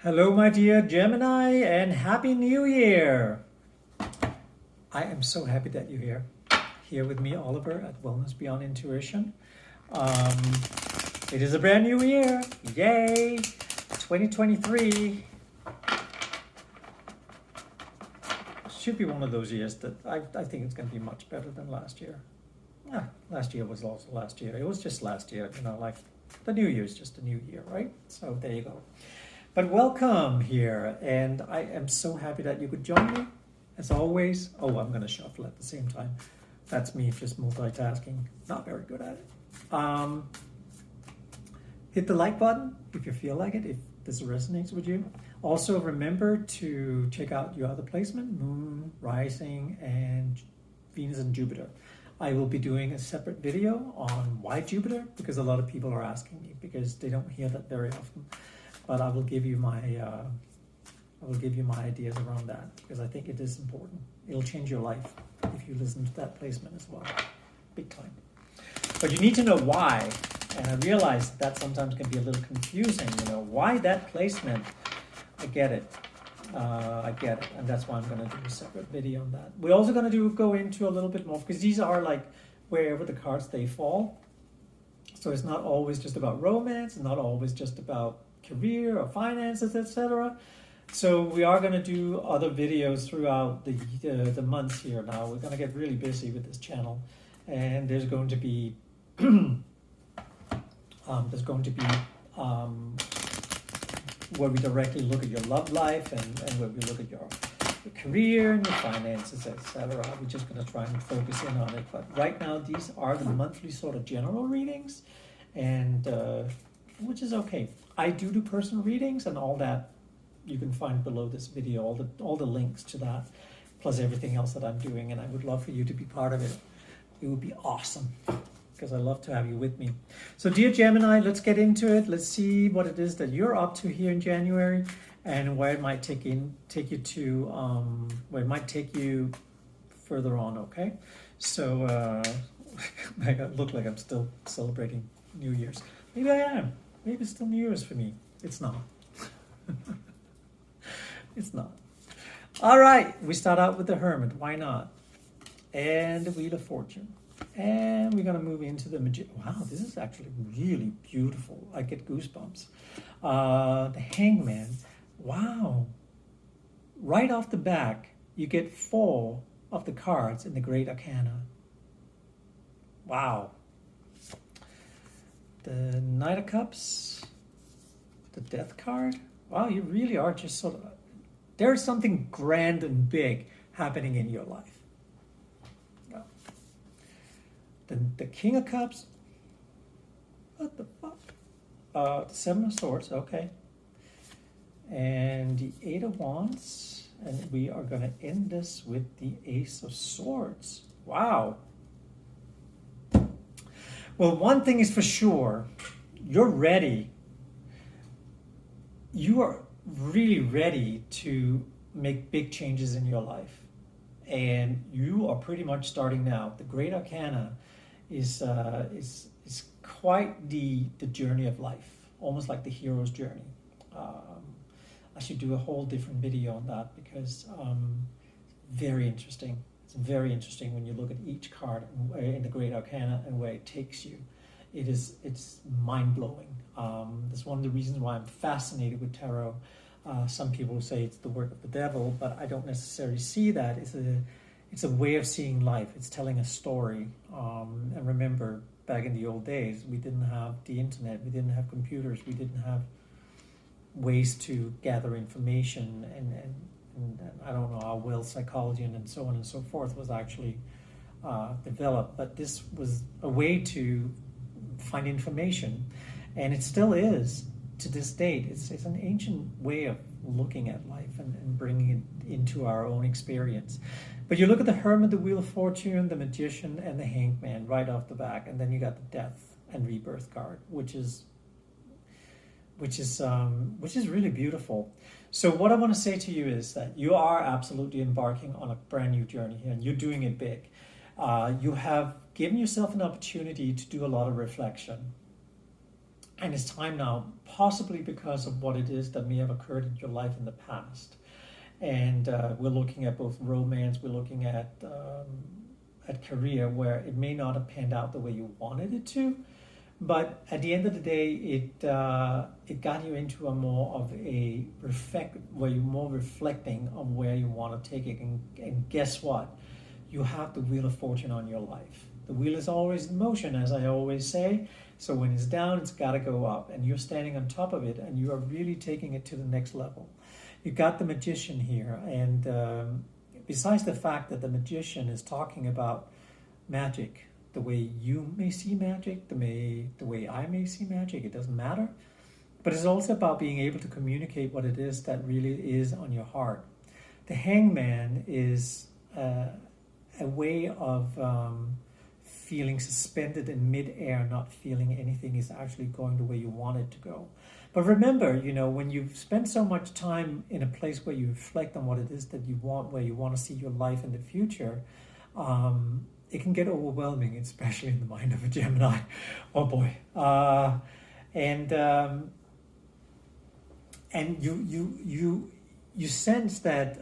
Hello, my dear Gemini, and Happy New Year! I am so happy that you're here with me, Oliver, at Wellness Beyond Intuition. Um, it is a brand new year. Yay! 2023 should be one of those years that I think it's going to be much better than last year. Last year was also last year. It was just last year, like the new year is just a new year, right? So there you go. But welcome here, and I am so happy that you could join me, as always. Oh, I'm going to shuffle at the same time. That's me just multitasking. Not very good at it. Hit the like button if you feel like it, if this resonates with you. Also, remember to check out your other placement, Moon, Rising, and Venus and Jupiter. I will be doing a separate video on why Jupiter, because a lot of people are asking me, because they don't hear that very often. But I will give you my ideas around that, because I think it is important. It'll change your life if you listen to that placement as well, big time. But you need to know why, and I realize that sometimes can be a little confusing. Why that placement? I get it, and that's why I'm going to do a separate video on that. We're also going to go into a little bit more, because these are like wherever the cards they fall. So it's not always just about romance, and not always just about career or finances, etc. So we are going to do other videos throughout the months here. Now we're going to get really busy with this channel, and there's going to be where we directly look at your love life and where we look at your career and your finances, etc. We're just going to try and focus in on it. But right now, these are the monthly sort of general readings, and which is okay. I do personal readings, and all that you can find below this video, all the links to that, plus everything else that I'm doing, and I would love for you to be part of it. It would be awesome, because I love to have you with me. So dear Gemini, let's get into it. Let's see what it is that you're up to here in January, and where it might take you to, where it might take you further on, okay? So I look like I'm still celebrating New Year's. Maybe I am. Maybe it's still New Year's for me. It's not. It's not. All right, we start out with the Hermit. Why not? And the Wheel of Fortune. And we're going to move into the Magician. Wow, this is actually really beautiful. I get goosebumps. The Hangman. Wow. Right off the back, you get 4 of the cards in the Great Arcana. Wow. The Knight of Cups, the Death card. Wow, you really are just sort of, there's something grand and big happening in your life. Wow. The King of Cups. What the fuck? The 7 of Swords, okay. And the 8 of Wands. And we are going to end this with the Ace of Swords. Wow. Well, one thing is for sure, you're ready. You are really ready to make big changes in your life. And you are pretty much starting now. The Great Arcana is quite the journey of life, almost like the hero's journey. I should do a whole different video on that, because very interesting. It's very interesting when you look at each card in the Great Arcana and where it takes you. It's mind-blowing. That's one of the reasons why I'm fascinated with tarot. Some people say it's the work of the devil, but I don't necessarily see that. It's a way of seeing life. It's telling a story. And remember, back in the old days, we didn't have the internet, we didn't have computers, we didn't have ways to gather information, and I don't know how well psychology and so on and so forth was actually developed, but this was a way to find information, and it still is to this date. It's an ancient way of looking at life and bringing it into our own experience. But you look at the Hermit, the Wheel of Fortune, the Magician, and the Hangman right off the back, and then you got the Death and Rebirth card, which is really beautiful. So what I want to say to you is that you are absolutely embarking on a brand new journey here, and you're doing it big. You have given yourself an opportunity to do a lot of reflection. And it's time now, possibly because of what it is that may have occurred in your life in the past. And we're looking at both romance, we're looking at career, where it may not have panned out the way you wanted it to, but at the end of the day, it got you into a more of a where you're more reflecting on where you want to take it. And guess what? You have the wheel of fortune on your life. The wheel is always in motion, as I always say. So when it's down, it's got to go up, and you're standing on top of it, and you are really taking it to the next level. You got the magician here, and besides the fact that the magician is talking about magic, the way you may see magic, the way I may see magic, it doesn't matter. But it's also about being able to communicate what it is that really is on your heart. The hangman is a way of feeling suspended in midair, not feeling anything is actually going the way you want it to go. But remember, when you've spent so much time in a place where you reflect on what it is that you want, where you want to see your life in the future, it can get overwhelming, especially in the mind of a Gemini. Oh boy. And you sense that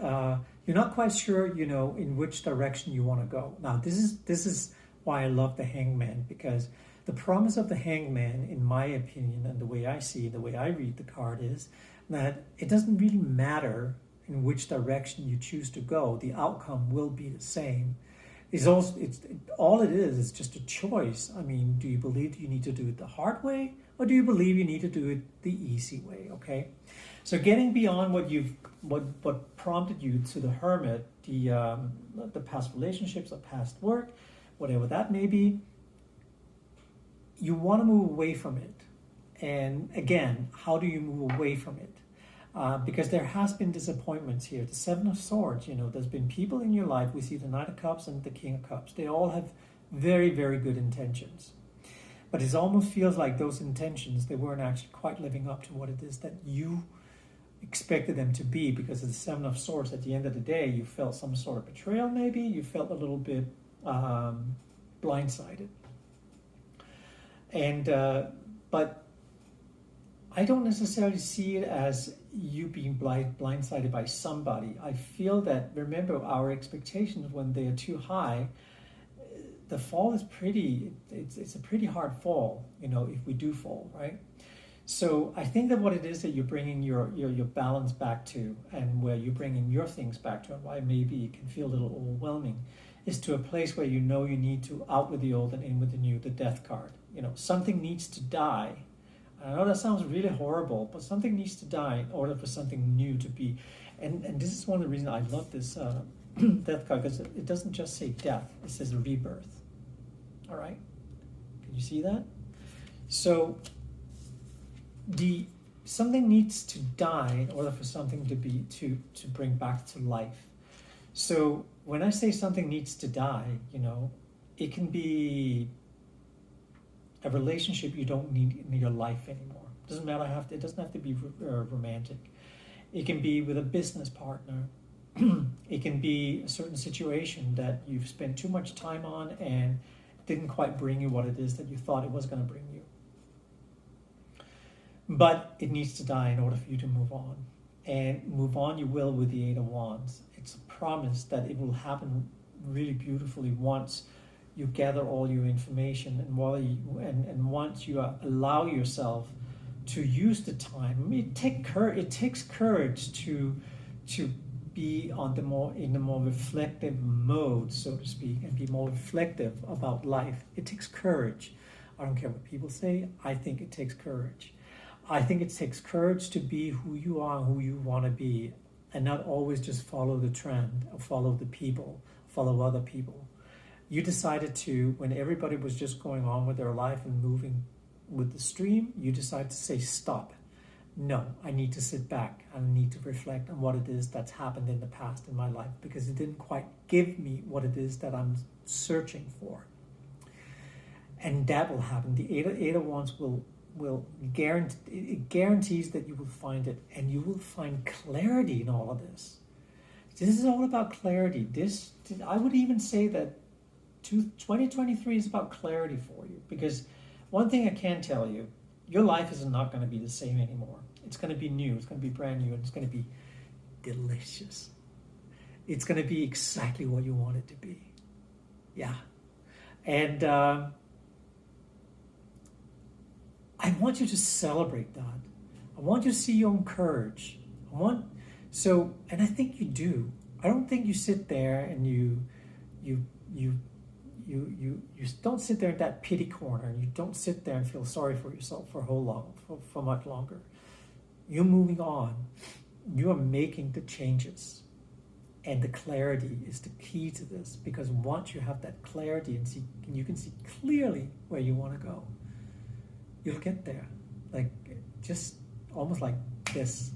you're not quite sure, in which direction you want to go. Now, this is why I love the hangman, because the promise of the hangman, in my opinion, and the way I see it, the way I read the card, is that it doesn't really matter in which direction you choose to go. The outcome will be the same. All it is just a choice. I mean, do you believe you need to do it the hard way, or do you believe you need to do it the easy way? Okay, so getting beyond what prompted you to the Hermit, the past relationships, the past work, whatever that may be, you want to move away from it. And again, how do you move away from it? Because there has been disappointments here. The Seven of Swords, there's been people in your life. We see the Knight of Cups and the King of Cups. They all have very, very good intentions. But it almost feels like those intentions, they weren't actually quite living up to what it is that you expected them to be, because of the Seven of Swords. At the end of the day, you felt some sort of betrayal, maybe. You felt a little bit blindsided. And but I don't necessarily see it as you being blindsided by somebody. I feel that, remember, our expectations, when they are too high, the fall is it's a pretty hard fall, if we do fall, right? So I think that what it is that you're bringing your balance back to, and where you're bringing your things back to, and why maybe it can feel a little overwhelming, is to a place where you need to out with the old and in with the new, the Death card. Something needs to die. I know that sounds really horrible, but something needs to die in order for something new to be. And this is one of the reasons I love this Death card, because it doesn't just say death, it says rebirth. All right? Can you see that? So something needs to die in order for something to bring back to life. So when I say something needs to die, it can be a relationship you don't need in your life anymore. Doesn't matter. It doesn't have to be romantic. It can be with a business partner. It can be a certain situation that you've spent too much time on and didn't quite bring you what it is that you thought it was going to bring you. But it needs to die in order for you to move on. And move on you will with the Eight of Wands. It's a promise that it will happen really beautifully once you gather all your information, and once you allow yourself to use the time. I mean, it takes courage to be in the more reflective mode, so to speak, and be more reflective about life. It takes courage. I don't care what people say. I think it takes courage. I think it takes courage to be who you are, who you want to be, and not always just follow the trend or follow the people, follow other people. You decided to, when everybody was just going on with their life and moving with the stream, you decided to say, stop. No, I need to sit back. I need to reflect on what it is that's happened in the past in my life, because it didn't quite give me what it is that I'm searching for. And that will happen. The Eight of Wands will guarantee, it guarantees that you will find it, and you will find clarity in all of this. This is all about clarity. I would even say that 2023 is about clarity for you, because one thing I can tell you, your life is not going to be the same anymore. It's going to be new. It's going to be brand new. And it's going to be delicious. It's going to be exactly what you want it to be. Yeah. And I want you to celebrate that. I want you to see your own courage. And I think you do. I don't think you sit there and you don't sit there in that pity corner, and you don't sit there and feel sorry for yourself for much longer. You're moving on. You are making the changes. And the clarity is the key to this, because once you have that clarity and you can see clearly where you want to go, you'll get there. Like, just almost like this.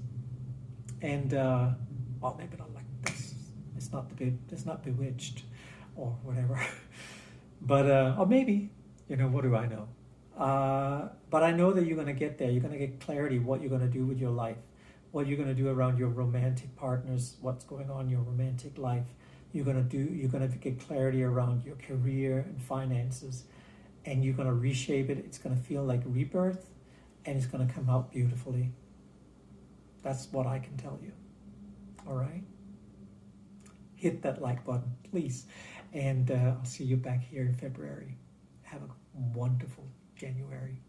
And well, maybe not like this. It's not bewitched or whatever. But or maybe, what do I know? But I know that you're going to get there. You're going to get clarity what you're going to do with your life, what you're going to do around your romantic partners, what's going on in your romantic life. You're going to get clarity around your career and finances, and you're going to reshape it. It's going to feel like rebirth, and it's going to come out beautifully. That's what I can tell you. All right? Hit that like button, please. And I'll see you back here in February. Have a wonderful January.